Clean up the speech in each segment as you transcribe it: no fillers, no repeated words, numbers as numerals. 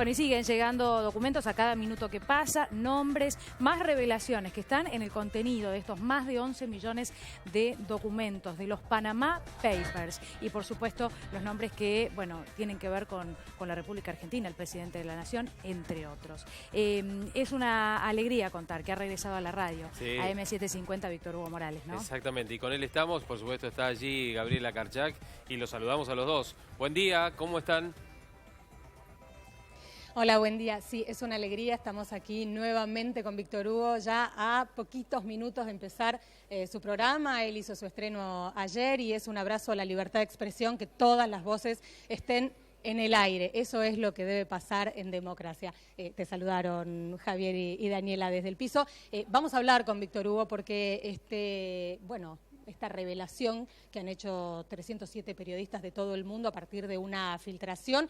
Bueno, y siguen llegando documentos a cada minuto que pasa, nombres, más revelaciones que están en el contenido de estos más de 11 millones de documentos de los Panama Papers. Y por supuesto los nombres que, bueno, tienen que ver con la República Argentina, el presidente de la Nación, entre otros. Es una alegría contar que ha regresado a la radio, sí, a M750 Víctor Hugo Morales, ¿no? Exactamente, y con él estamos, por supuesto está allí Gabriela Karchak y los saludamos a los dos. Buen día, ¿cómo están? Hola, buen día. Sí, es una alegría. Estamos aquí nuevamente con Víctor Hugo, ya a poquitos minutos de empezar su programa. Él hizo su estreno ayer y es un abrazo a la libertad de expresión, que todas las voces estén en el aire. Eso es lo que debe pasar en democracia. Te saludaron Javier y Daniela desde el piso. Vamos a hablar con Víctor Hugo porque esta revelación que han hecho 307 periodistas de todo el mundo a partir de una filtración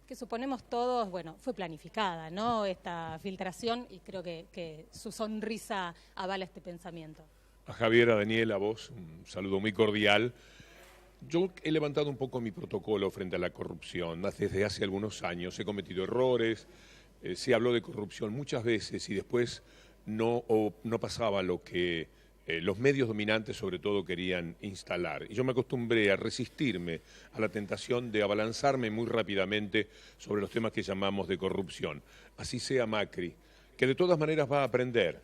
que suponemos todos, bueno, fue planificada, ¿no? Esta filtración, y creo que su sonrisa avala este pensamiento. A Javier, a Daniel, a vos, un saludo muy cordial. Yo he levantado un poco mi protocolo frente a la corrupción. Desde hace algunos años he cometido errores, se habló de corrupción muchas veces y después no pasaba lo que los medios dominantes sobre todo querían instalar. Y yo me acostumbré a resistirme a la tentación de abalanzarme muy rápidamente sobre los temas que llamamos de corrupción. Así sea Macri, que de todas maneras va a aprender,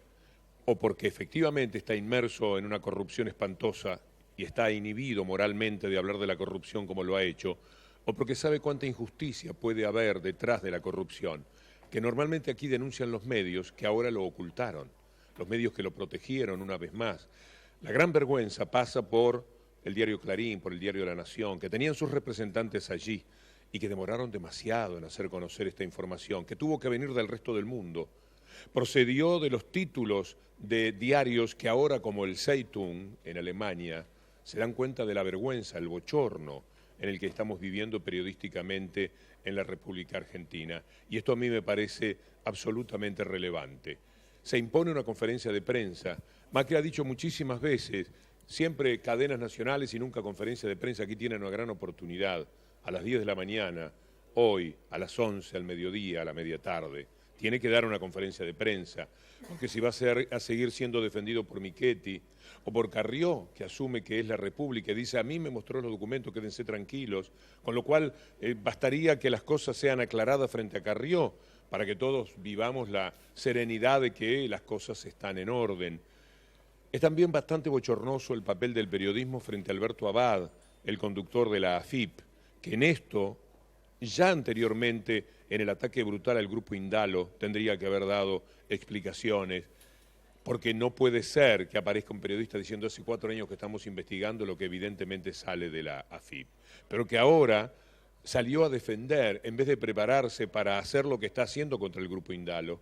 o porque efectivamente está inmerso en una corrupción espantosa y está inhibido moralmente de hablar de la corrupción como lo ha hecho, o porque sabe cuánta injusticia puede haber detrás de la corrupción, que normalmente aquí denuncian los medios que ahora lo ocultaron. Los medios que lo protegieron una vez más. La gran vergüenza pasa por el diario Clarín, por el diario La Nación, que tenían sus representantes allí y que demoraron demasiado en hacer conocer esta información, que tuvo que venir del resto del mundo. Procedió de los títulos de diarios que ahora, como el Zeitung en Alemania, se dan cuenta de la vergüenza, el bochorno en el que estamos viviendo periodísticamente en la República Argentina. Y esto a mí me parece absolutamente relevante. Se impone una conferencia de prensa. Macri ha dicho muchísimas veces, siempre cadenas nacionales y nunca conferencia de prensa. Aquí tienen una gran oportunidad, a las 10 de la mañana, hoy, a las 11, al mediodía, a la media tarde. Tiene que dar una conferencia de prensa, porque si va a seguir siendo defendido por Michetti o por Carrió, que asume que es la República, y dice, a mí me mostró los documentos, quédense tranquilos, con lo cual bastaría que las cosas sean aclaradas frente a Carrió, para que todos vivamos la serenidad de que las cosas están en orden. Es también bastante bochornoso el papel del periodismo frente a Alberto Abad, el conductor de la AFIP, que en esto, ya anteriormente, en el ataque brutal al grupo Indalo, tendría que haber dado explicaciones, porque no puede ser que aparezca un periodista diciendo hace 4 años que estamos investigando lo que evidentemente sale de la AFIP, pero que ahora salió a defender, en vez de prepararse para hacer lo que está haciendo contra el grupo Indalo,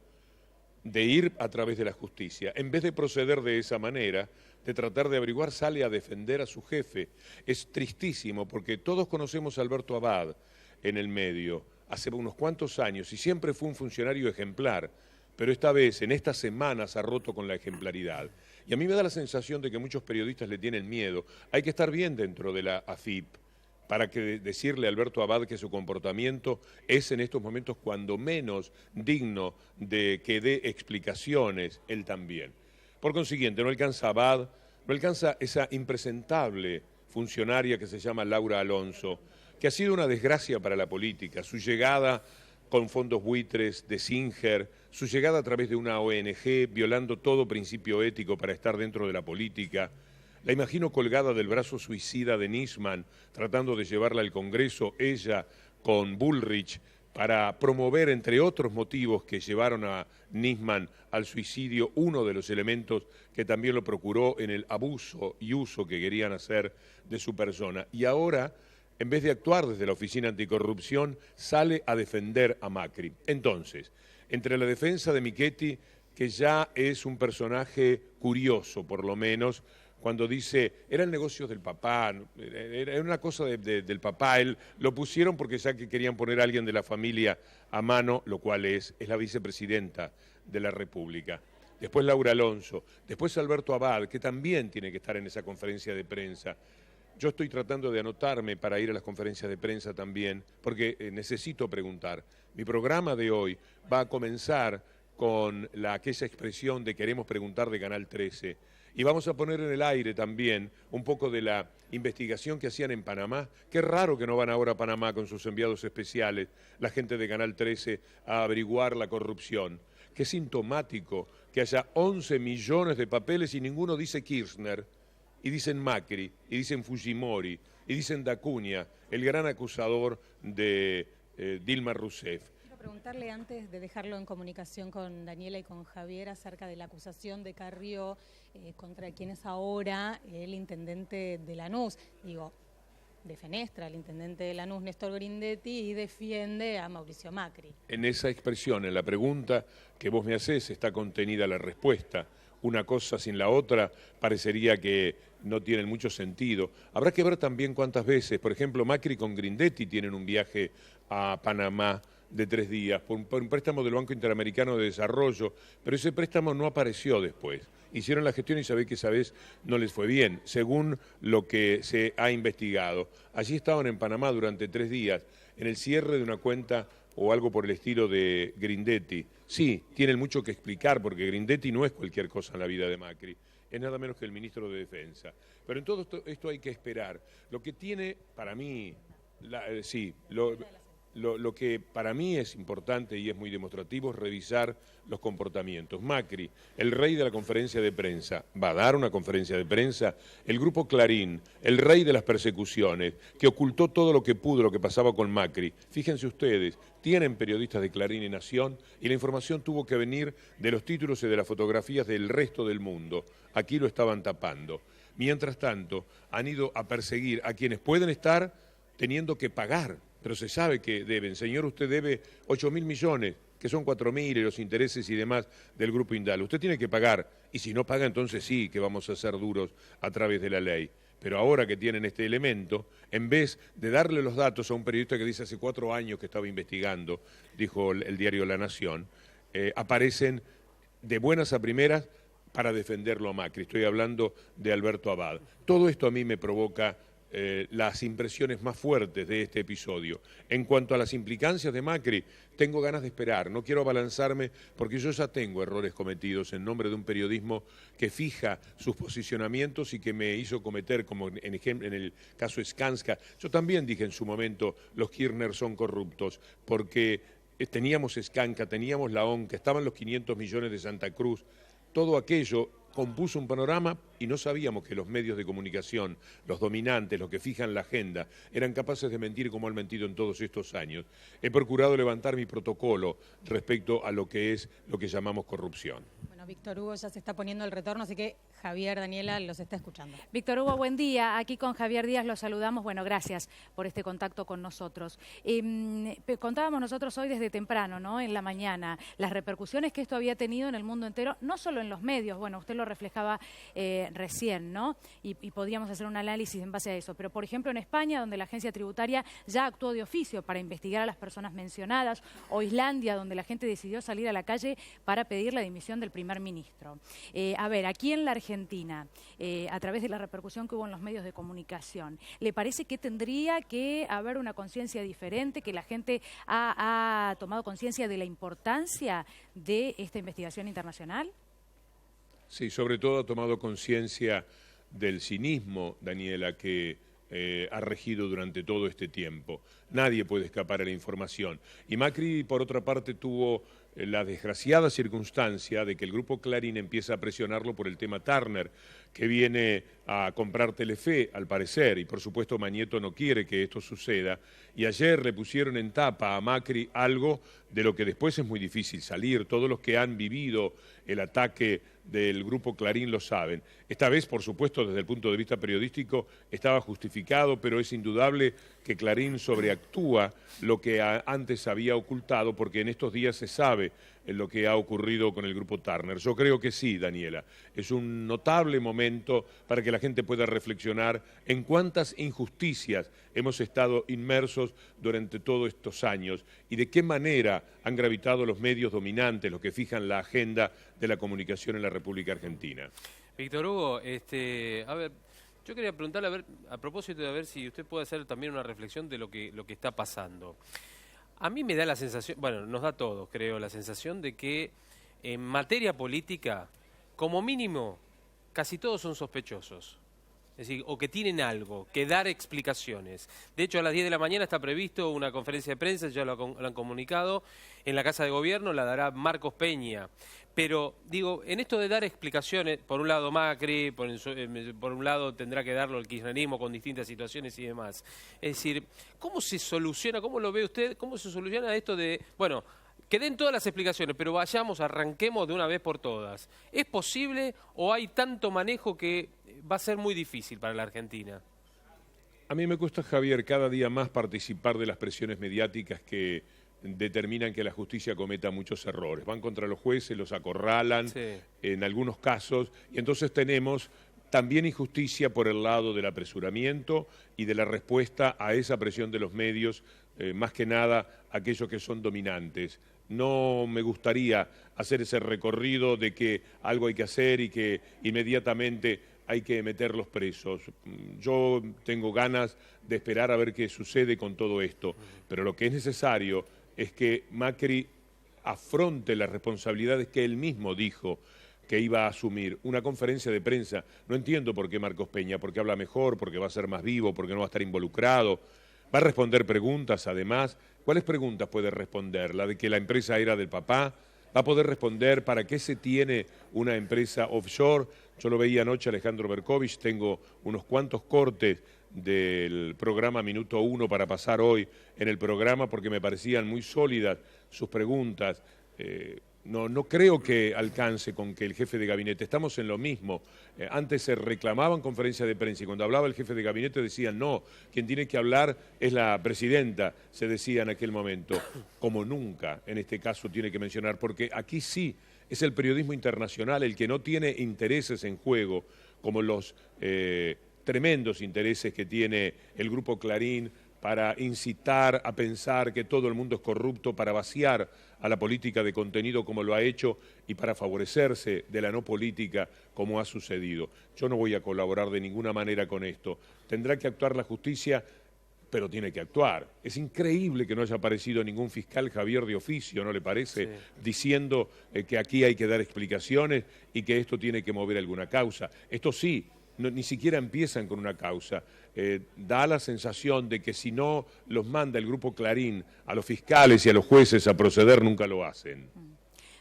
de ir a través de la justicia, en vez de proceder de esa manera, de tratar de averiguar, sale a defender a su jefe. Es tristísimo porque todos conocemos a Alberto Abad en el medio, hace unos cuantos años, y siempre fue un funcionario ejemplar, pero esta vez, en estas semanas, ha roto con la ejemplaridad. Y a mí me da la sensación de que muchos periodistas le tienen miedo. Hay que estar bien dentro de la AFIP, para que decirle a Alberto Abad que su comportamiento es en estos momentos cuando menos digno de que dé explicaciones, él también. Por consiguiente, no alcanza Abad, no alcanza esa impresentable funcionaria que se llama Laura Alonso, que ha sido una desgracia para la política, su llegada con fondos buitres de Singer, su llegada a través de una ONG, violando todo principio ético para estar dentro de la política. La imagino colgada del brazo suicida de Nisman, tratando de llevarla al Congreso, ella con Bullrich, para promover, entre otros motivos que llevaron a Nisman al suicidio, uno de los elementos que también lo procuró en el abuso y uso que querían hacer de su persona. Y ahora, en vez de actuar desde la Oficina Anticorrupción, sale a defender a Macri. Entonces, entre la defensa de Michetti, que ya es un personaje curioso, por lo menos, cuando dice, eran negocios del papá, era una cosa del papá, él lo pusieron porque ya que querían poner a alguien de la familia a mano, lo cual es la vicepresidenta de la República. Después Laura Alonso, después Alberto Abad, que también tiene que estar en esa conferencia de prensa. Yo estoy tratando de anotarme para ir a las conferencias de prensa también, porque necesito preguntar. Mi programa de hoy va a comenzar con aquella expresión de queremos preguntar de Canal 13. Y vamos a poner en el aire también un poco de la investigación que hacían en Panamá. Qué raro que no van ahora a Panamá con sus enviados especiales, la gente de Canal 13, a averiguar la corrupción. Qué sintomático que haya 11 millones de papeles y ninguno dice Kirchner, y dicen Macri, y dicen Fujimori, y dicen Dacuña, el gran acusador de Dilma Rousseff. Preguntarle antes de dejarlo en comunicación con Daniela y con Javier acerca de la acusación de Carrió contra quien es ahora el intendente de Lanús, defenestra al intendente de Lanús, Néstor Grindetti, y defiende a Mauricio Macri. En esa expresión, en la pregunta que vos me hacés, está contenida la respuesta. Una cosa sin la otra parecería que no tienen mucho sentido. Habrá que ver también cuántas veces, por ejemplo, Macri con Grindetti tienen un viaje a Panamá de 3 días, por un préstamo del Banco Interamericano de Desarrollo, pero ese préstamo no apareció después. Hicieron la gestión y sabés que esa vez no les fue bien, según lo que se ha investigado. Allí estaban en Panamá durante 3 días, en el cierre de una cuenta o algo por el estilo de Grindetti. Sí, tienen mucho que explicar, porque Grindetti no es cualquier cosa en la vida de Macri, es nada menos que el ministro de Defensa. Pero en todo esto hay que esperar. Lo que tiene, para mí, lo que para mí es importante y es muy demostrativo es revisar los comportamientos. Macri, el rey de la conferencia de prensa, va a dar una conferencia de prensa. El grupo Clarín, el rey de las persecuciones, que ocultó todo lo que pudo, lo que pasaba con Macri. Fíjense ustedes, tienen periodistas de Clarín y Nación y la información tuvo que venir de los títulos y de las fotografías del resto del mundo. Aquí lo estaban tapando. Mientras tanto, han ido a perseguir a quienes pueden estar teniendo que pagar. Pero se sabe que deben. Señor, usted debe 8.000 millones, que son 4.000 y los intereses y demás del Grupo Indal. Usted tiene que pagar, y si no paga, entonces sí que vamos a ser duros a través de la ley. Pero ahora que tienen este elemento, en vez de darle los datos a un periodista que dice hace 4 años que estaba investigando, dijo el diario La Nación, aparecen de buenas a primeras para defenderlo a Macri. Estoy hablando de Alberto Abad. Todo esto a mí me provoca las impresiones más fuertes de este episodio. En cuanto a las implicancias de Macri, tengo ganas de esperar, no quiero abalanzarme porque yo ya tengo errores cometidos en nombre de un periodismo que fija sus posicionamientos y que me hizo cometer, como en el caso Skanska. Yo también dije en su momento, los Kirchner son corruptos, porque teníamos Skanska, teníamos la ONCA, estaban los 500 millones de Santa Cruz, todo aquello compuso un panorama y no sabíamos que los medios de comunicación, los dominantes, los que fijan la agenda, eran capaces de mentir como han mentido en todos estos años. He procurado levantar mi protocolo respecto a lo que llamamos corrupción. Bueno, Víctor Hugo ya se está poniendo el retorno, así que Javier, Daniela, los está escuchando. Víctor Hugo, buen día. Aquí con Javier Díaz los saludamos. Bueno, gracias por este contacto con nosotros. Contábamos nosotros hoy desde temprano, ¿no? En la mañana, las repercusiones que esto había tenido en el mundo entero, no solo en los medios, bueno, usted lo reflejaba recién, ¿no? Y podíamos hacer un análisis en base a eso. Pero, por ejemplo, en España, donde la agencia tributaria ya actuó de oficio para investigar a las personas mencionadas, o Islandia, donde la gente decidió salir a la calle para pedir la dimisión del primer ministro. A ver, aquí en la Argentina, a través de la repercusión que hubo en los medios de comunicación, ¿le parece que tendría que haber una conciencia diferente, que la gente ha tomado conciencia de la importancia de esta investigación internacional? Sí, sobre todo ha tomado conciencia del cinismo, Daniela, que ha regido durante todo este tiempo. Nadie puede escapar a la información. Y Macri, por otra parte, tuvo la desgraciada circunstancia de que el Grupo Clarín empieza a presionarlo por el tema Turner, que viene a comprar Telefe, al parecer, y por supuesto Mañeto no quiere que esto suceda, y ayer le pusieron en tapa a Macri algo de lo que después es muy difícil salir. Todos los que han vivido el ataque del Grupo Clarín lo saben. Esta vez, por supuesto, desde el punto de vista periodístico, estaba justificado, pero es indudable que Clarín sobreactúa lo que antes había ocultado, porque en estos días se sabe lo que ha ocurrido con el Grupo Turner. Yo creo que sí, Daniela. Es un notable momento para que la gente pueda reflexionar en cuántas injusticias hemos estado inmersos durante todos estos años y de qué manera han gravitado los medios dominantes, los que fijan la agenda de la comunicación en la República Argentina. Víctor Hugo, a ver, Yo quería preguntarle, a ver, a propósito de ver si usted puede hacer también una reflexión de lo que está pasando. A mí me da la sensación, bueno, nos da a todos, creo, la sensación de que en materia política, como mínimo, casi todos son sospechosos. Es decir, o que tienen algo, que dar explicaciones. De hecho, a las 10 de la mañana está previsto una conferencia de prensa, ya lo han comunicado, en la Casa de Gobierno la dará Marcos Peña. Pero, digo, en esto de dar explicaciones, por un lado Macri, por un lado tendrá que darlo el kirchnerismo con distintas situaciones y demás. Es decir, ¿cómo se soluciona, cómo lo ve usted, cómo se soluciona esto de, bueno, que den todas las explicaciones, pero arranquemos de una vez por todas? ¿Es posible o hay tanto manejo que va a ser muy difícil para la Argentina? A mí me cuesta, Javier, cada día más participar de las presiones mediáticas que determinan que la justicia cometa muchos errores. Van contra los jueces, los acorralan, sí, en algunos casos, y entonces tenemos también injusticia por el lado del apresuramiento y de la respuesta a esa presión de los medios, más que nada aquellos que son dominantes. No me gustaría hacer ese recorrido de que algo hay que hacer y que inmediatamente hay que meterlos presos. Yo tengo ganas de esperar a ver qué sucede con todo esto, pero lo que es necesario es que Macri afronte las responsabilidades que él mismo dijo que iba a asumir. Una conferencia de prensa, no entiendo por qué Marcos Peña, porque habla mejor, porque va a ser más vivo, porque no va a estar involucrado. Va a responder preguntas, además. ¿Cuáles preguntas puede responder? ¿La de que la empresa era del papá? ¿Va a poder responder para qué se tiene una empresa offshore? Yo lo veía anoche Alejandro Berkovich, tengo unos cuantos cortes del programa Minuto 1 para pasar hoy en el programa porque me parecían muy sólidas sus preguntas. No creo que alcance con que el jefe de gabinete, estamos en lo mismo. Antes se reclamaban conferencias de prensa y cuando hablaba el jefe de gabinete decían no, quien tiene que hablar es la presidenta, se decía en aquel momento. Como nunca en este caso tiene que mencionar, porque aquí sí es el periodismo internacional el que no tiene intereses en juego, como los tremendos intereses que tiene el Grupo Clarín para incitar a pensar que todo el mundo es corrupto, para vaciar a la política de contenido como lo ha hecho y para favorecerse de la no política como ha sucedido. Yo no voy a colaborar de ninguna manera con esto. Tendrá que actuar la justicia, pero tiene que actuar. Es increíble que no haya aparecido ningún fiscal, Javier, de oficio, ¿no le parece? Sí. Diciendo que aquí hay que dar explicaciones y que esto tiene que mover alguna causa. Esto sí, ni siquiera empiezan con una causa. Da la sensación de que si no los manda el Grupo Clarín a los fiscales y a los jueces a proceder, nunca lo hacen.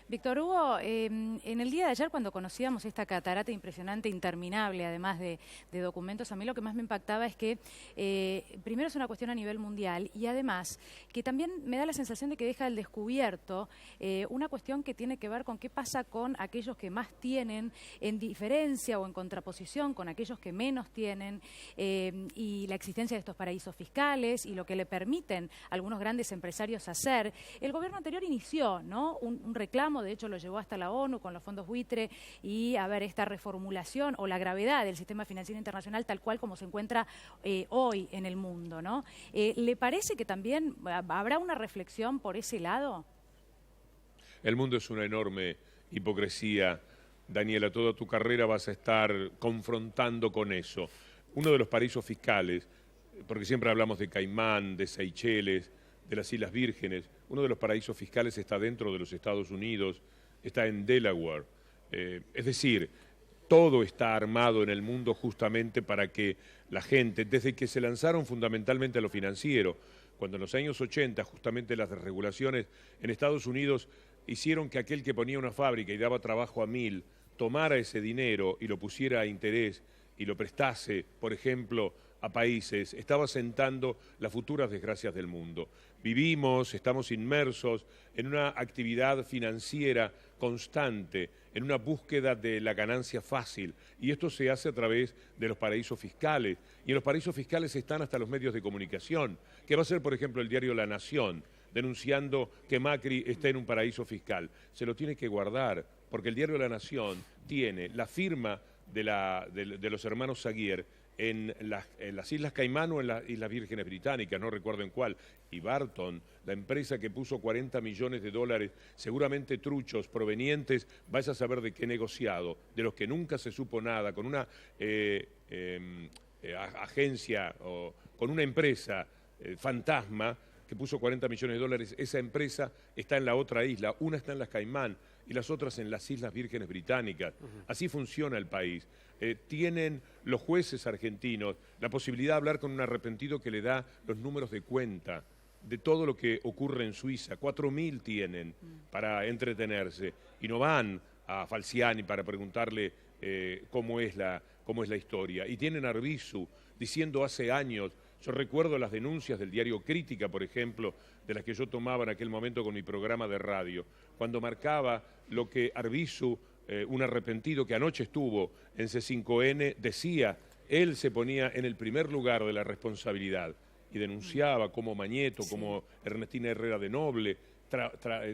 Víctor Hugo, en el día de ayer cuando conocíamos esta catarata impresionante, interminable, además de documentos, a mí lo que más me impactaba es que primero es una cuestión a nivel mundial y además que también me da la sensación de que deja al descubierto una cuestión que tiene que ver con qué pasa con aquellos que más tienen en diferencia o en contraposición con aquellos que menos tienen y la existencia de estos paraísos fiscales y lo que le permiten a algunos grandes empresarios hacer. El gobierno anterior inició, ¿no?, un reclamo. De hecho lo llevó hasta la ONU con los fondos buitre y a ver esta reformulación o la gravedad del sistema financiero internacional tal cual como se encuentra hoy en el mundo, ¿no? ¿Le parece que también habrá una reflexión por ese lado? El mundo es una enorme hipocresía, Daniela. Toda tu carrera vas a estar confrontando con eso. Uno de los paraísos fiscales, porque siempre hablamos de Caimán, de Seychelles, de las Islas Vírgenes, uno de los paraísos fiscales está dentro de los Estados Unidos, está en Delaware. Es decir, todo está armado en el mundo justamente para que la gente, desde que se lanzaron fundamentalmente a lo financiero, cuando en los años 80 justamente las desregulaciones en Estados Unidos hicieron que aquel que ponía una fábrica y daba trabajo a 1000, tomara ese dinero y lo pusiera a interés y lo prestase, por ejemplo, a países, estaba sentando las futuras desgracias del mundo. Estamos inmersos en una actividad financiera constante, en una búsqueda de la ganancia fácil, y esto se hace a través de los paraísos fiscales, y en los paraísos fiscales están hasta los medios de comunicación, que va a ser, por ejemplo, el diario La Nación, denunciando que Macri está en un paraíso fiscal. Se lo tiene que guardar, porque el diario La Nación tiene la firma de los hermanos Saguier en las Islas Caimán o en las Islas Vírgenes Británicas, no recuerdo en cuál, y Barton, la empresa que puso 40 millones de dólares, seguramente truchos, provenientes, vaya a saber de qué negociado, de los que nunca se supo nada, con una agencia o con una empresa fantasma que puso 40 millones de dólares, esa empresa está en la otra isla, una está en las Caimán y las otras en las Islas Vírgenes Británicas. Así funciona el país. Tienen los jueces argentinos la posibilidad de hablar con un arrepentido que le da los números de cuenta de todo lo que ocurre en Suiza. 4.000 tienen para entretenerse y no van a Falciani para preguntarle cómo es la historia. Y tienen a Arbizu diciendo hace años, yo recuerdo las denuncias del diario Crítica, por ejemplo, de las que yo tomaba en aquel momento con mi programa de radio, cuando marcaba lo que Arbizu, un arrepentido que anoche estuvo en C5N, decía, él se ponía en el primer lugar de la responsabilidad y denunciaba como Mañeto, como Ernestina Herrera de Noble,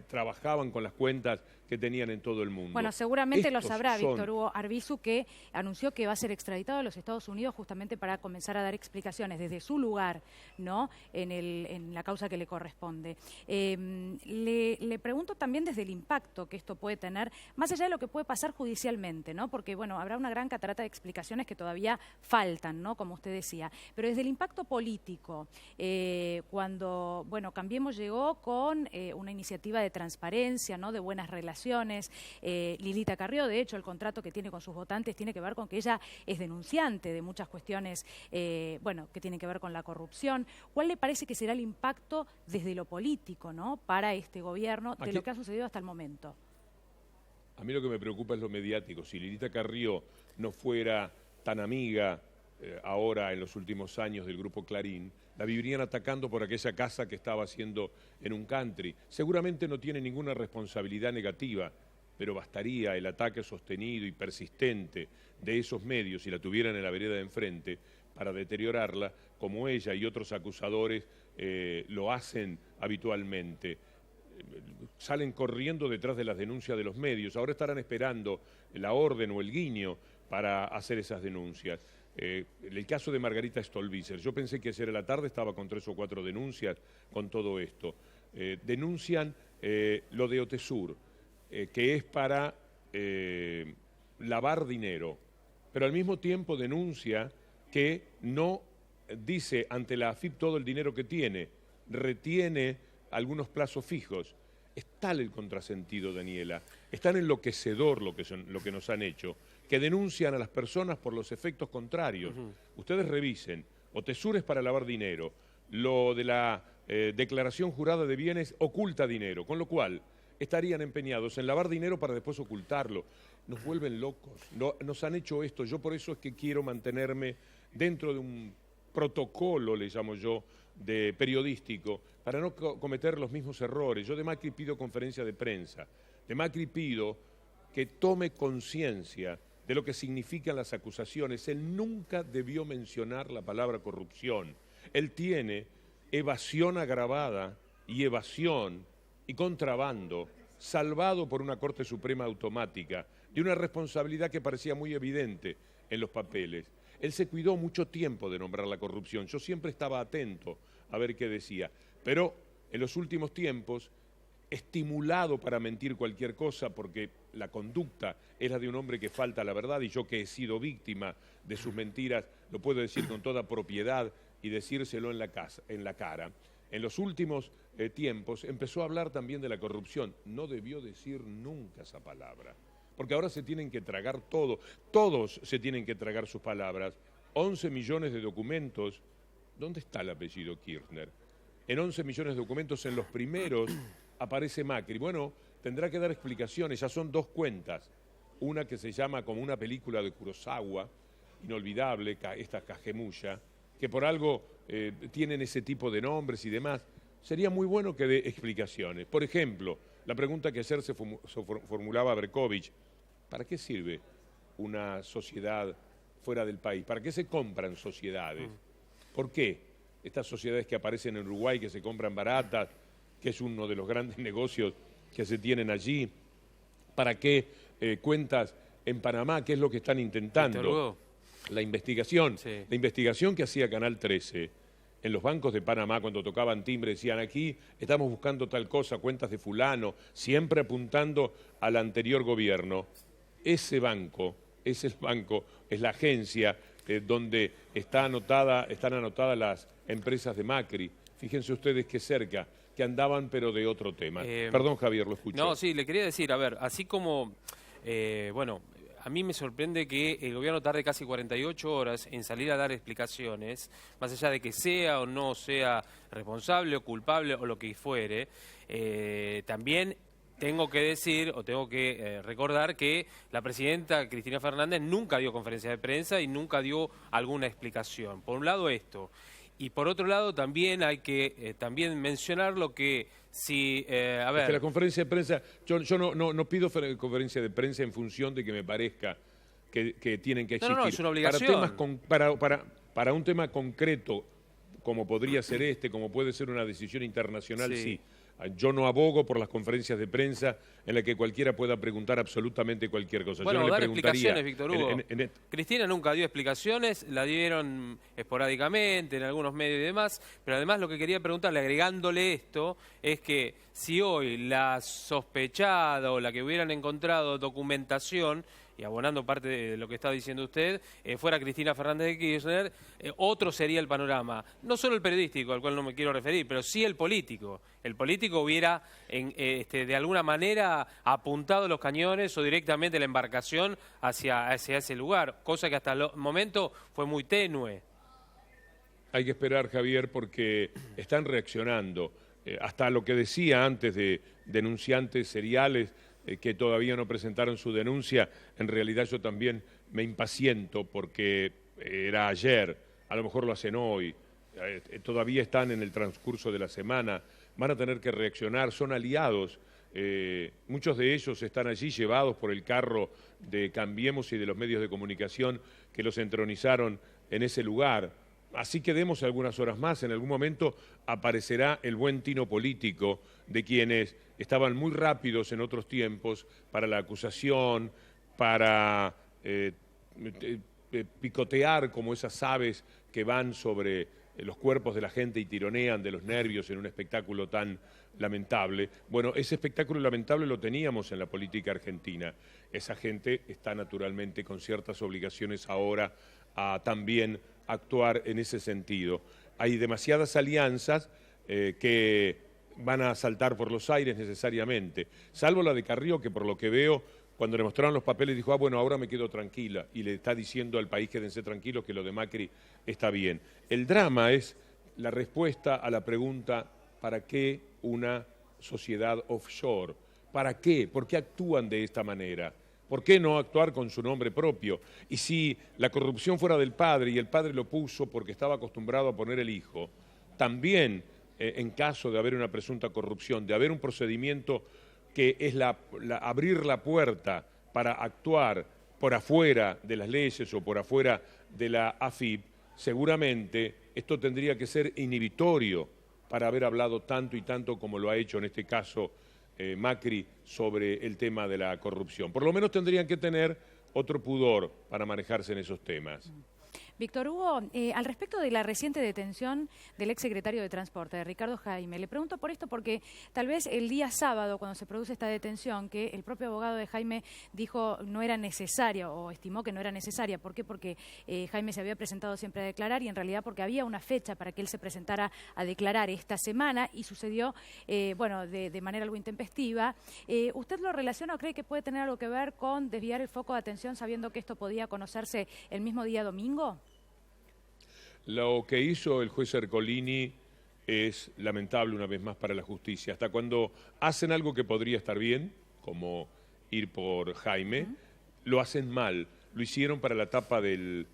trabajaban con las cuentas que tenían en todo el mundo. Bueno, seguramente lo sabrá Víctor Hugo Arbizu, que anunció que va a ser extraditado a los Estados Unidos justamente para comenzar a dar explicaciones desde su lugar, ¿no?, en la causa que le corresponde. Le pregunto también desde el impacto que esto puede tener, más allá de lo que puede pasar judicialmente, ¿no?, porque bueno, habrá una gran catarata de explicaciones que todavía faltan, ¿no?, como usted decía, pero desde el impacto político, cuando, bueno, Cambiemos llegó con una iniciativa de transparencia, ¿no?, de buenas relaciones. Lilita Carrió, de hecho, el contrato que tiene con sus votantes tiene que ver con que ella es denunciante de muchas cuestiones, bueno, que tienen que ver con la corrupción. ¿Cuál le parece que será el impacto desde lo político, ¿no?, para este gobierno de lo que ha sucedido hasta el momento? A mí lo que me preocupa es lo mediático. Si Lilita Carrió no fuera tan amiga ahora en los últimos años del Grupo Clarín, la vivirían atacando por aquella casa que estaba haciendo en un country. Seguramente no tiene ninguna responsabilidad negativa, pero bastaría el ataque sostenido y persistente de esos medios, si la tuvieran en la vereda de enfrente, para deteriorarla, como ella y otros acusadores lo hacen habitualmente. Salen corriendo detrás de las denuncias de los medios, ahora estarán esperando la orden o el guiño para hacer esas denuncias. El caso de Margarita Stolbizer, yo pensé que ayer a la tarde estaba con 3 o 4 denuncias con todo esto. Denuncian lo de Otesur, que es para lavar dinero, pero al mismo tiempo denuncia que no dice ante la AFIP todo el dinero que tiene, retiene algunos plazos fijos. Es tal el contrasentido, Daniela, es tan enloquecedor lo que nos han hecho, que denuncian a las personas por los efectos contrarios. Ustedes revisen, Otesur es para lavar dinero, lo de la declaración jurada de bienes oculta dinero, con lo cual estarían empeñados en lavar dinero para después ocultarlo. Nos vuelven locos, nos han hecho esto, yo por eso es que quiero mantenerme dentro de un protocolo, le llamo yo, de periodístico, para no cometer los mismos errores. Yo de Macri pido conferencia de prensa, de Macri pido que tome conciencia de lo que significan las acusaciones. Él nunca debió mencionar la palabra corrupción. Él tiene evasión agravada y evasión y contrabando, salvado por una Corte Suprema automática, de una responsabilidad que parecía muy evidente en los papeles. Él se cuidó mucho tiempo de nombrar la corrupción. Yo siempre estaba atento a ver qué decía. Pero en los últimos tiempos, estimulado para mentir cualquier cosa, porque la conducta es la de un hombre que falta a la verdad, y yo que he sido víctima de sus mentiras, lo puedo decir con toda propiedad y decírselo en la cara. En los últimos tiempos empezó a hablar también de la corrupción. No debió decir nunca esa palabra, porque ahora se tienen que tragar todo, todos se tienen que tragar sus palabras. 11 millones de documentos, ¿dónde está el apellido Kirchner? En 11 millones de documentos, en los primeros aparece Macri. Bueno, tendrá que dar explicaciones, ya son 2 cuentas. Una que se llama como una película de Kurosawa, inolvidable, esta Cajemulla, que por algo tienen ese tipo de nombres y demás. Sería muy bueno que dé explicaciones. Por ejemplo, la pregunta que ayer se formulaba Berkovich, ¿para qué sirve una sociedad fuera del país? ¿Para qué se compran sociedades? ¿Por qué? Estas sociedades que aparecen en Uruguay, que se compran baratas, que es uno de los grandes negocios que se tienen allí. ¿Para qué cuentas en Panamá? ¿Qué es lo que están intentando? la investigación. Sí. La investigación que hacía Canal 13 en los bancos de Panamá cuando tocaban timbre, decían aquí estamos buscando tal cosa, cuentas de fulano, siempre apuntando al anterior gobierno. Ese banco, es la agencia donde están anotadas las empresas de Macri. Fíjense ustedes qué cerca, que andaban pero de otro tema. Perdón, Javier, lo escucho. No, sí, le quería decir, a ver, así como, bueno, a mí me sorprende que el gobierno tarde casi 48 horas en salir a dar explicaciones, más allá de que sea o no sea responsable o culpable o lo que fuere, también tengo que decir o tengo que recordar que la presidenta Cristina Fernández nunca dio conferencia de prensa y nunca dio alguna explicación. Por un lado esto. Y por otro lado también hay que también mencionar lo que si, a ver... Es que la conferencia de prensa, yo no pido conferencia de prensa en función de que me parezca que tienen que existir. No, es una obligación. Para un tema concreto, como podría ser como puede ser una decisión internacional, sí. Yo no abogo por las conferencias de prensa en las que cualquiera pueda preguntar absolutamente cualquier cosa. Bueno, yo no dar le preguntaría, explicaciones, Víctor Hugo. Cristina nunca dio explicaciones, la dieron esporádicamente en algunos medios y demás, pero además lo que quería preguntarle, agregándole esto, es que si hoy la sospechada o la que hubieran encontrado documentación, y abonando parte de lo que está diciendo usted, fuera Cristina Fernández de Kirchner, otro sería el panorama. No solo el periodístico, al cual no me quiero referir, pero sí el político. El político hubiera, de alguna manera, apuntado los cañones o directamente la embarcación hacia ese lugar, cosa que hasta el momento fue muy tenue. Hay que esperar, Javier, porque están reaccionando. Hasta lo que decía antes de denunciantes seriales, que todavía no presentaron su denuncia, en realidad yo también me impaciento porque era ayer, a lo mejor lo hacen hoy, todavía están en el transcurso de la semana, van a tener que reaccionar, son aliados, muchos de ellos están allí llevados por el carro de Cambiemos y de los medios de comunicación que los entronizaron en ese lugar. Así que demos algunas horas más, en algún momento aparecerá el buen tino político de quienes estaban muy rápidos en otros tiempos para la acusación, para picotear como esas aves que van sobre los cuerpos de la gente y tironean de los nervios en un espectáculo tan lamentable. Bueno, ese espectáculo lamentable lo teníamos en la política argentina. Esa gente está naturalmente con ciertas obligaciones ahora a también actuar en ese sentido. Hay demasiadas alianzas que van a saltar por los aires necesariamente, salvo la de Carrió, que por lo que veo, cuando le mostraron los papeles dijo, bueno, ahora me quedo tranquila, y le está diciendo al país, quédense tranquilos, que lo de Macri está bien. El drama es la respuesta a la pregunta, ¿para qué una sociedad offshore? ¿Para qué? ¿Por qué actúan de esta manera? ¿Por qué no actuar con su nombre propio? Y si la corrupción fuera del padre y el padre lo puso porque estaba acostumbrado a poner el hijo, también en caso de haber una presunta corrupción, de haber un procedimiento que es abrir la puerta para actuar por afuera de las leyes o por afuera de la AFIP, seguramente esto tendría que ser inhibitorio para haber hablado tanto y tanto como lo ha hecho en este caso Macri sobre el tema de la corrupción. Por lo menos tendrían que tener otro pudor para manejarse en esos temas. Víctor Hugo, al respecto de la reciente detención del exsecretario de Transporte, de Ricardo Jaime, le pregunto por esto porque tal vez el día sábado, cuando se produce esta detención, que el propio abogado de Jaime dijo no era necesaria o estimó que no era necesaria. ¿Por qué? Porque Jaime se había presentado siempre a declarar y en realidad porque había una fecha para que él se presentara a declarar esta semana y sucedió, bueno, de manera algo intempestiva. ¿Usted lo relaciona o cree que puede tener algo que ver con desviar el foco de atención sabiendo que esto podía conocerse el mismo día domingo? Lo que hizo el juez Ercolini es lamentable una vez más para la justicia. Hasta cuando hacen algo que podría estar bien, como ir por Jaime, lo hacen mal. Lo hicieron para la tapa del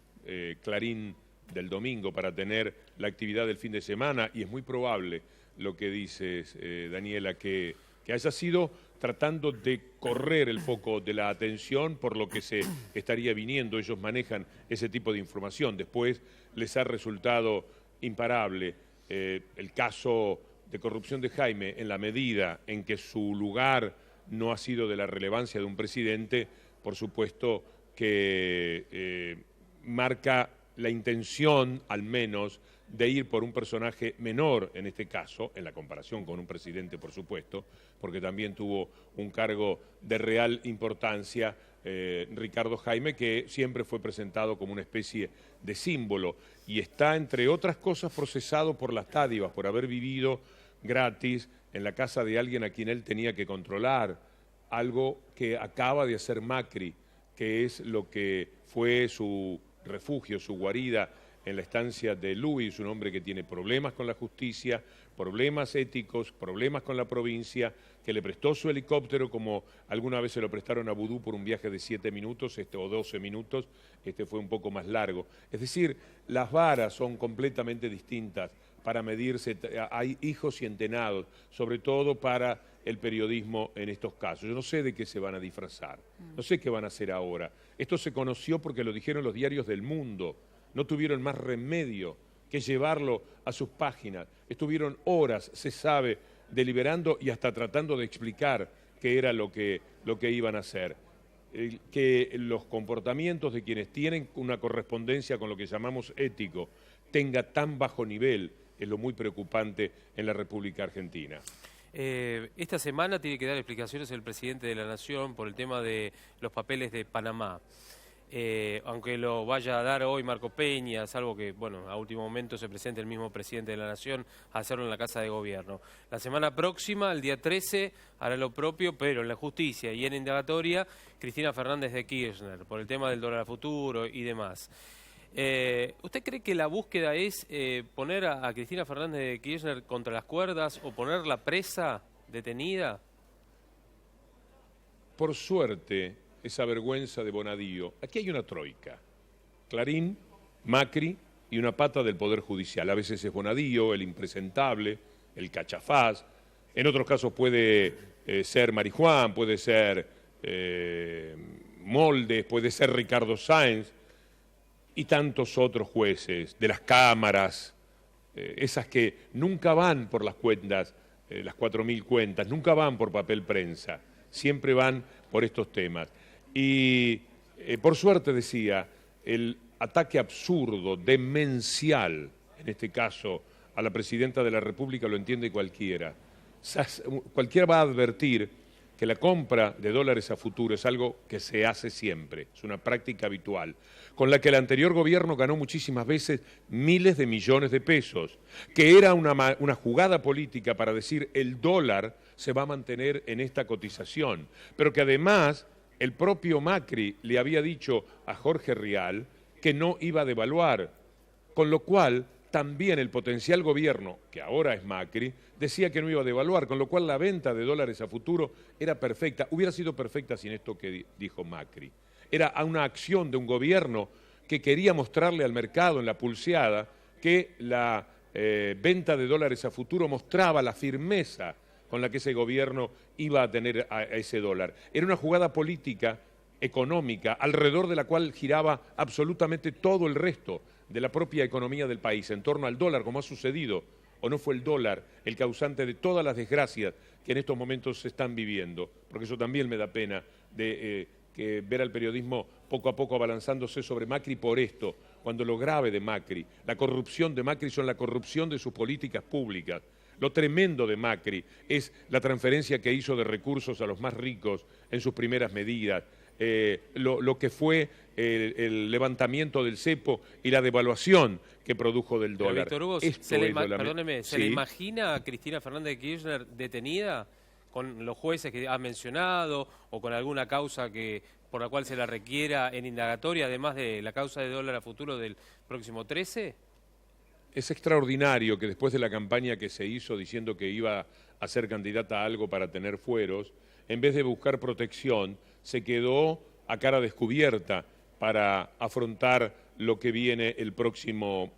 Clarín del domingo, para tener la actividad del fin de semana, y es muy probable lo que dices, Daniela, que haya sido tratando de correr el foco de la atención por lo que se estaría viniendo. Ellos manejan ese tipo de información. Después les ha resultado imparable el caso de corrupción de Jaime, en la medida en que su lugar no ha sido de la relevancia de un presidente. Por supuesto que marca la intención, al menos, de ir por un personaje menor en este caso, en la comparación con un presidente, por supuesto, porque también tuvo un cargo de real importancia, Ricardo Jaime, que siempre fue presentado como una especie de símbolo y está, entre otras cosas, procesado por las dádivas, por haber vivido gratis en la casa de alguien a quien él tenía que controlar, algo que acaba de hacer Macri, que es lo que fue su refugio, su guarida en la estancia de Luis, un hombre que tiene problemas con la justicia, problemas éticos, problemas con la provincia, que le prestó su helicóptero como alguna vez se lo prestaron a Vudú por un viaje de 7 minutos o 12 minutos, este fue un poco más largo. Es decir, las varas son completamente distintas para medirse, hay hijos y entenados, sobre todo para el periodismo en estos casos. Yo no sé de qué se van a disfrazar, no sé qué van a hacer ahora. Esto se conoció porque lo dijeron los diarios del mundo, no tuvieron más remedio que llevarlo a sus páginas. Estuvieron horas, se sabe, deliberando y hasta tratando de explicar qué era lo que iban a hacer. Que los comportamientos de quienes tienen una correspondencia con lo que llamamos ético tenga tan bajo nivel es lo muy preocupante en la República Argentina. Esta semana tiene que dar explicaciones el presidente de la Nación por el tema de los papeles de Panamá. Aunque lo vaya a dar hoy Marco Peña, salvo que, bueno, a último momento se presente el mismo presidente de la Nación a hacerlo en la Casa de Gobierno. La semana próxima, el día 13, hará lo propio, pero en la justicia y en indagatoria, Cristina Fernández de Kirchner, por el tema del dólar a futuro y demás. ¿Usted cree que la búsqueda es poner a Cristina Fernández de Kirchner contra las cuerdas o ponerla presa, detenida? Por suerte, esa vergüenza de Bonadío, aquí hay una troika, Clarín, Macri y una pata del Poder Judicial. A veces es Bonadío, el impresentable, el cachafaz, en otros casos puede ser Marijuán, puede ser Moldes, puede ser Ricardo Sáenz y tantos otros jueces de las cámaras, esas que nunca van por las cuentas, las 4.000 cuentas, nunca van por papel prensa, siempre van por estos temas. Y por suerte, decía, el ataque absurdo, demencial, en este caso, a la presidenta de la República lo entiende cualquiera. Cualquiera va a advertir que la compra de dólares a futuro es algo que se hace siempre, es una práctica habitual, con la que el anterior gobierno ganó muchísimas veces miles de millones de pesos, que era una jugada política para decir el dólar se va a mantener en esta cotización, pero que además el propio Macri le había dicho a Jorge Rial que no iba a devaluar, con lo cual también el potencial gobierno, que ahora es Macri, decía que no iba a devaluar, con lo cual la venta de dólares a futuro era perfecta. Hubiera sido perfecta sin esto que dijo Macri. Era una acción de un gobierno que quería mostrarle al mercado en la pulseada que la venta de dólares a futuro mostraba la firmeza con la que ese gobierno iba a tener a ese dólar. Era una jugada política, económica, alrededor de la cual giraba absolutamente todo el resto de la propia economía del país, en torno al dólar, como ha sucedido, o no fue el dólar el causante de todas las desgracias que en estos momentos se están viviendo, porque eso también me da pena de que ver al periodismo poco a poco abalanzándose sobre Macri por esto, cuando lo grave de Macri, la corrupción de Macri son la corrupción de sus políticas públicas. Lo tremendo de Macri es la transferencia que hizo de recursos a los más ricos en sus primeras medidas, lo que fue el levantamiento del cepo y la devaluación que produjo del dólar. Víctor Hugo, ¿se le imagina a Cristina Fernández de Kirchner detenida con los jueces que ha mencionado o con alguna causa por la cual se la requiera en indagatoria, además de la causa de dólar a futuro del próximo 13? Es extraordinario que después de la campaña que se hizo diciendo que iba a ser candidata a algo para tener fueros, en vez de buscar protección, se quedó a cara descubierta para afrontar lo que viene el próximo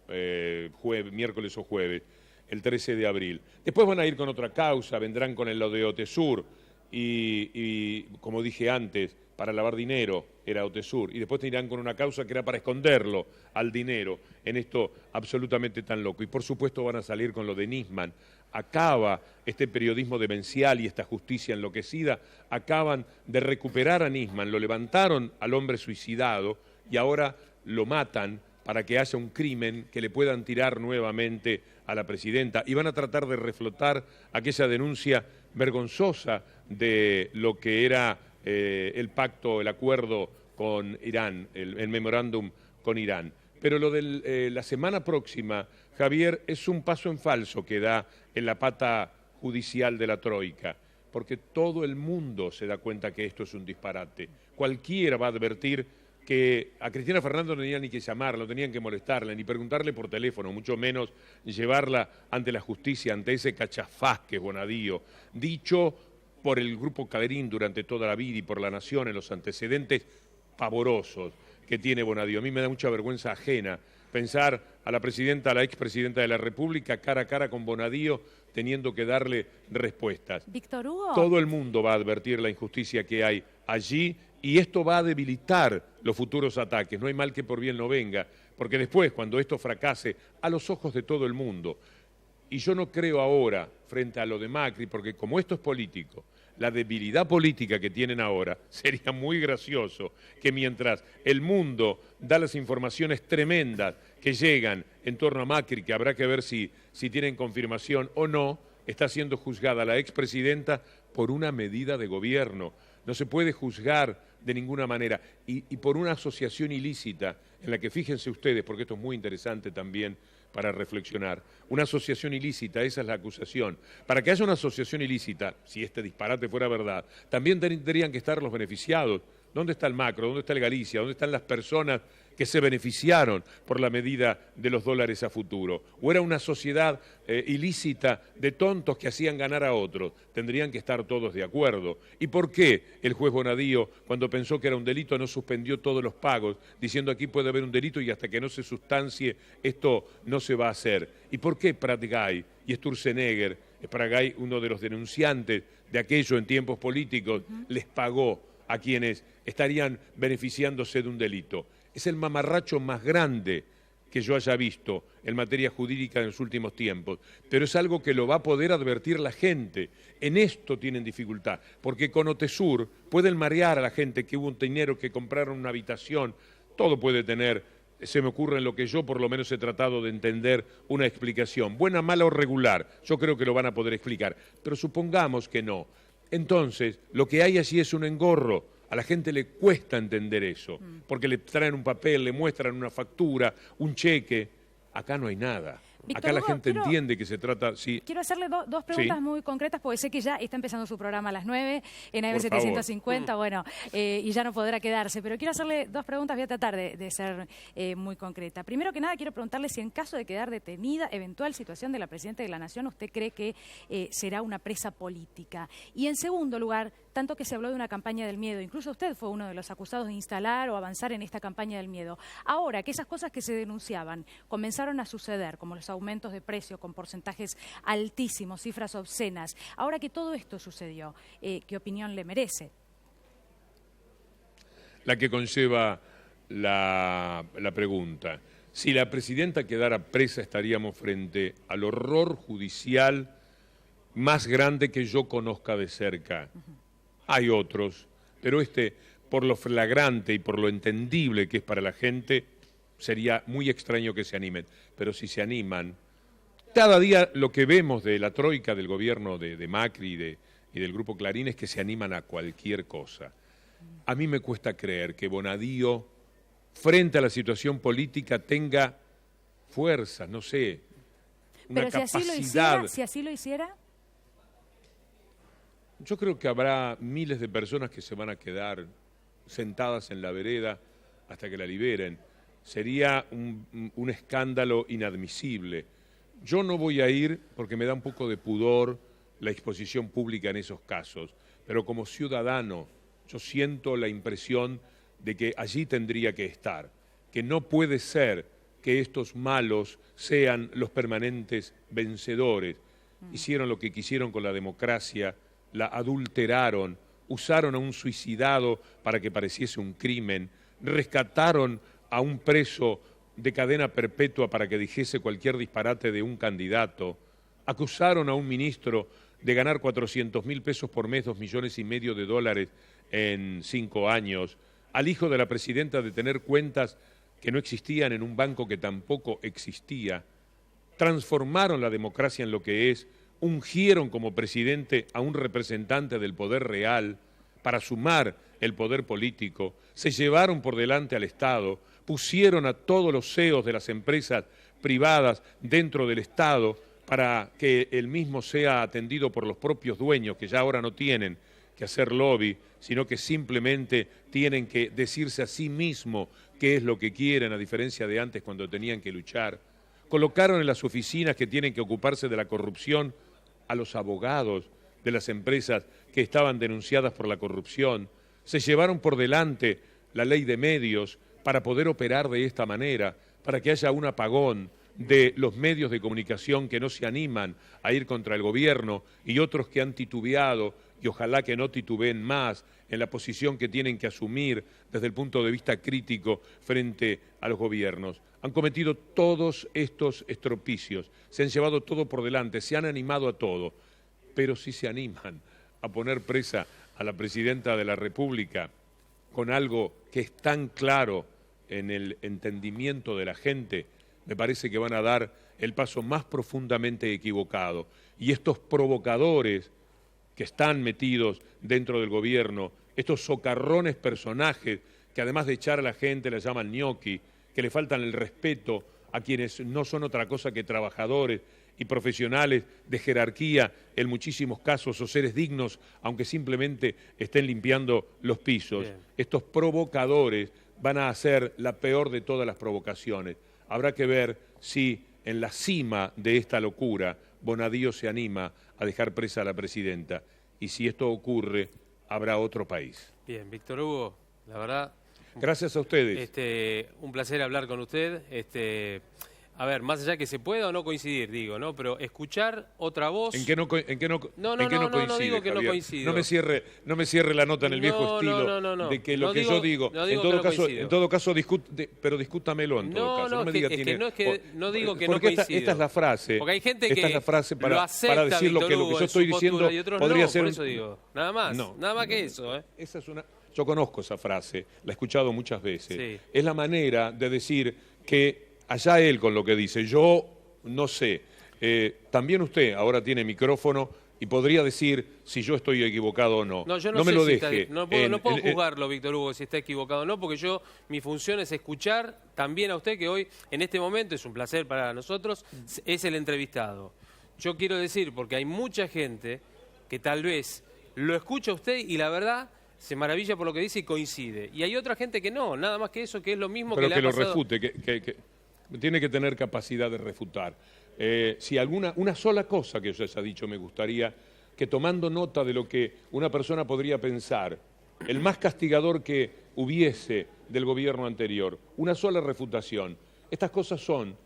miércoles o jueves, el 13 de abril. Después van a ir con otra causa, vendrán con lo de Otesur y como dije antes, para lavar dinero era Otesur, y después te irán con una causa que era para esconderlo al dinero, en esto absolutamente tan loco. Y por supuesto van a salir con lo de Nisman. Acaba este periodismo demencial y esta justicia enloquecida, acaban de recuperar a Nisman, lo levantaron al hombre suicidado y ahora lo matan para que haya un crimen que le puedan tirar nuevamente a la presidenta, y van a tratar de reflotar aquella denuncia vergonzosa de lo que era el pacto, el acuerdo con Irán, el memorándum con Irán. Pero lo de la semana próxima, Javier, es un paso en falso que da en la pata judicial de la Troika, porque todo el mundo se da cuenta que esto es un disparate. Cualquiera va a advertir que a Cristina Fernández no tenían ni que llamarla, no tenían que molestarla, ni preguntarle por teléfono, mucho menos llevarla ante la justicia, ante ese cachafaz que es Bonadío, dicho por el Grupo Clarín durante toda la vida y por La Nación en los antecedentes pavorosos que tiene Bonadío. A mí me da mucha vergüenza ajena pensar a la presidenta, a la expresidenta de la República, cara a cara con Bonadío, teniendo que darle respuestas. Víctor Hugo. Todo el mundo va a advertir la injusticia que hay allí, y esto va a debilitar los futuros ataques. No hay mal que por bien no venga, porque después, cuando esto fracase, a los ojos de todo el mundo, y yo no creo ahora, frente a lo de Macri, porque como esto es político, la debilidad política que tienen ahora, sería muy gracioso que mientras el mundo da las informaciones tremendas que llegan en torno a Macri, que habrá que ver si tienen confirmación o no, está siendo juzgada la expresidenta por una medida de gobierno. No se puede juzgar de ninguna manera. Y por una asociación ilícita, en la que fíjense ustedes, porque esto es muy interesante también para reflexionar, una asociación ilícita, esa es la acusación. Para que haya una asociación ilícita, si este disparate fuera verdad, también tendrían que estar los beneficiados. ¿Dónde está el Macro? ¿Dónde está el Galicia? ¿Dónde están las personas que se beneficiaron por la medida de los dólares a futuro? ¿O era una sociedad ilícita de tontos que hacían ganar a otros? Tendrían que estar todos de acuerdo. ¿Y por qué el juez Bonadío, cuando pensó que era un delito, no suspendió todos los pagos, diciendo aquí puede haber un delito y hasta que no se sustancie esto no se va a hacer? ¿Y por qué Pratgay y Sturzenegger, Pratgay, uno de los denunciantes de aquello en tiempos políticos, les pagó a quienes estarían beneficiándose de un delito? Es el mamarracho más grande que yo haya visto en materia jurídica en los últimos tiempos, pero es algo que lo va a poder advertir la gente. En esto tienen dificultad, porque con Otesur pueden marear a la gente que hubo un dinero, que compraron una habitación, todo puede tener, se me ocurre en lo que yo por lo menos he tratado de entender, una explicación, buena, mala o regular, yo creo que lo van a poder explicar, pero supongamos que no. Entonces, lo que hay allí es un engorro. A la gente le cuesta entender eso, porque le traen un papel, le muestran una factura, un cheque. Acá no hay nada. Víctor Acá la Hugo, gente entiende que se trata... Sí. Quiero hacerle dos preguntas muy concretas, porque sé que ya está empezando su programa a las 9 en AM 750, bueno, y ya no podrá quedarse. Pero quiero hacerle dos preguntas, voy a tratar de ser muy concreta. Primero que nada, quiero preguntarle si en caso de quedar detenida, eventual situación de la Presidenta de la Nación, ¿usted cree que será una presa política? Y en segundo lugar, tanto que se habló de una campaña del miedo, incluso usted fue uno de los acusados de instalar o avanzar en esta campaña del miedo. Ahora que esas cosas que se denunciaban comenzaron a suceder, como los aumentos de precio con porcentajes altísimos, cifras obscenas, ahora que todo esto sucedió, ¿qué opinión le merece? La que conlleva la pregunta. Si la presidenta quedara presa, estaríamos frente al horror judicial más grande que yo conozca de cerca. Hay otros, pero por lo flagrante y por lo entendible que es para la gente, sería muy extraño que se animen. Pero si se animan, cada día lo que vemos de la troika del gobierno de Macri y del Grupo Clarín es que se animan a cualquier cosa. A mí me cuesta creer que Bonadío, frente a la situación política, tenga fuerza, no sé, una capacidad. Si así lo hiciera... Yo creo que habrá miles de personas que se van a quedar sentadas en la vereda hasta que la liberen. Sería un escándalo inadmisible. Yo no voy a ir porque me da un poco de pudor la exposición pública en esos casos, pero como ciudadano yo siento la impresión de que allí tendría que estar, que no puede ser que estos malos sean los permanentes vencedores. Hicieron lo que quisieron con la democracia, la adulteraron, usaron a un suicidado para que pareciese un crimen, rescataron a un preso de cadena perpetua para que dijese cualquier disparate de un candidato, acusaron a un ministro de ganar 400.000 pesos por mes, 2,5 millones de dólares en 5 años, al hijo de la presidenta de tener cuentas que no existían en un banco que tampoco existía, transformaron la democracia en lo que es, ungieron como presidente a un representante del poder real para sumar el poder político, se llevaron por delante al Estado, pusieron a todos los CEOs de las empresas privadas dentro del Estado para que el mismo sea atendido por los propios dueños, que ya ahora no tienen que hacer lobby, sino que simplemente tienen que decirse a sí mismo qué es lo que quieren, a diferencia de antes cuando tenían que luchar. Colocaron en las oficinas que tienen que ocuparse de la corrupción a los abogados de las empresas que estaban denunciadas por la corrupción. Se llevaron por delante la ley de medios para poder operar de esta manera, para que haya un apagón de los medios de comunicación que no se animan a ir contra el gobierno y otros que han titubeado y ojalá que no titubeen más en la posición que tienen que asumir desde el punto de vista crítico frente a los gobiernos. Han cometido todos estos estropicios, se han llevado todo por delante, se han animado a todo, pero si se animan a poner presa a la presidenta de la República con algo que es tan claro en el entendimiento de la gente, me parece que van a dar el paso más profundamente equivocado. Y estos provocadores que están metidos dentro del gobierno, estos socarrones personajes que además de echar a la gente la llaman ñoqui, que le faltan el respeto a quienes no son otra cosa que trabajadores y profesionales de jerarquía en muchísimos casos o seres dignos, aunque simplemente estén limpiando los pisos. Bien. Estos provocadores van a hacer la peor de todas las provocaciones. Habrá que ver si en la cima de esta locura Bonadío se anima a dejar presa a la presidenta. Y si esto ocurre, habrá otro país. Bien, Víctor Hugo, la verdad... Gracias a ustedes. Un placer hablar con usted. A ver, más allá que se pueda o no coincidir, digo, ¿no? Pero escuchar otra voz... ¿En qué no coincide, no digo que Javier? No coincido. No me cierre la nota en el viejo estilo de que lo que yo digo... En todo caso, pero discútamelo en todo caso. No me diga no digo que no coincido. Esta es la frase. Porque hay gente que es la frase para acepta, decir lo que yo estoy diciendo podría ser... Por eso digo, nada más. Nada más que eso, ¿eh? Esa es una... Yo conozco esa frase, la he escuchado muchas veces. Sí. Es la manera de decir que allá él con lo que dice, yo no sé. También usted ahora tiene micrófono y podría decir si yo estoy equivocado o no. No, yo no me lo deje. No puedo juzgarlo, Víctor Hugo, si está equivocado o no, porque mi función es escuchar también a usted, que hoy, en este momento, es un placer para nosotros, es el entrevistado. Yo quiero decir, porque hay mucha gente que tal vez lo escucha a usted y la verdad... se maravilla por lo que dice y coincide. Y hay otra gente que no, nada más que eso, que es lo mismo pero que le ha pasado. Pero que lo refute, que tiene que tener capacidad de refutar. Si una sola cosa que usted ha dicho me gustaría, que tomando nota de lo que una persona podría pensar, el más castigador que hubiese del gobierno anterior, una sola refutación. Estas cosas son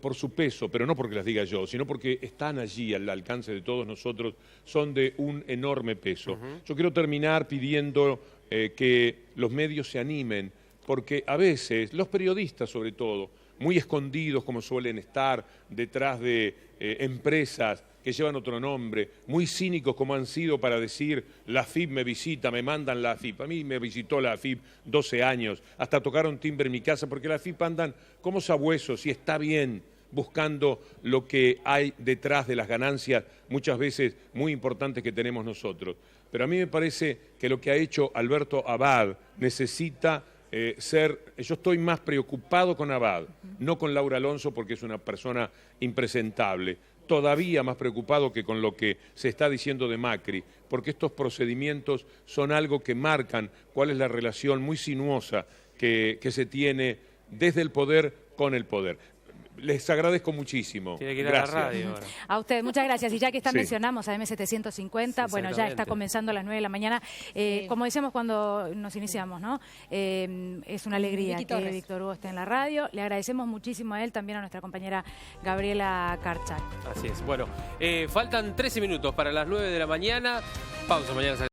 por su peso, pero no porque las diga yo, sino porque están allí al alcance de todos nosotros, son de un enorme peso. Yo quiero terminar pidiendo que los medios se animen, porque a veces, los periodistas sobre todo, muy escondidos como suelen estar detrás de empresas que llevan otro nombre, muy cínicos como han sido para decir la AFIP me visita, me mandan la AFIP. A mí me visitó la AFIP 12 años, hasta tocaron timbre en mi casa, porque la AFIP andan como sabuesos y está bien buscando lo que hay detrás de las ganancias, muchas veces muy importantes que tenemos nosotros. Pero a mí me parece que lo que ha hecho Alberto Abad necesita yo estoy más preocupado con Abad, no con Laura Alonso porque es una persona impresentable, todavía más preocupado que con lo que se está diciendo de Macri, porque estos procedimientos son algo que marcan cuál es la relación muy sinuosa que se tiene desde el poder con el poder. Les agradezco muchísimo. Tiene que ir gracias. A la radio ahora. A usted, muchas gracias. Y ya que mencionamos a M750, bueno, ya está comenzando a las 9 de la mañana. Como decíamos cuando nos iniciamos, ¿no? Es una alegría que Víctor Hugo esté en la radio. Le agradecemos muchísimo a él, también a nuestra compañera Gabriela Karchak. Así es. Bueno, faltan 13 minutos para las 9 de la mañana. Pausa mañana.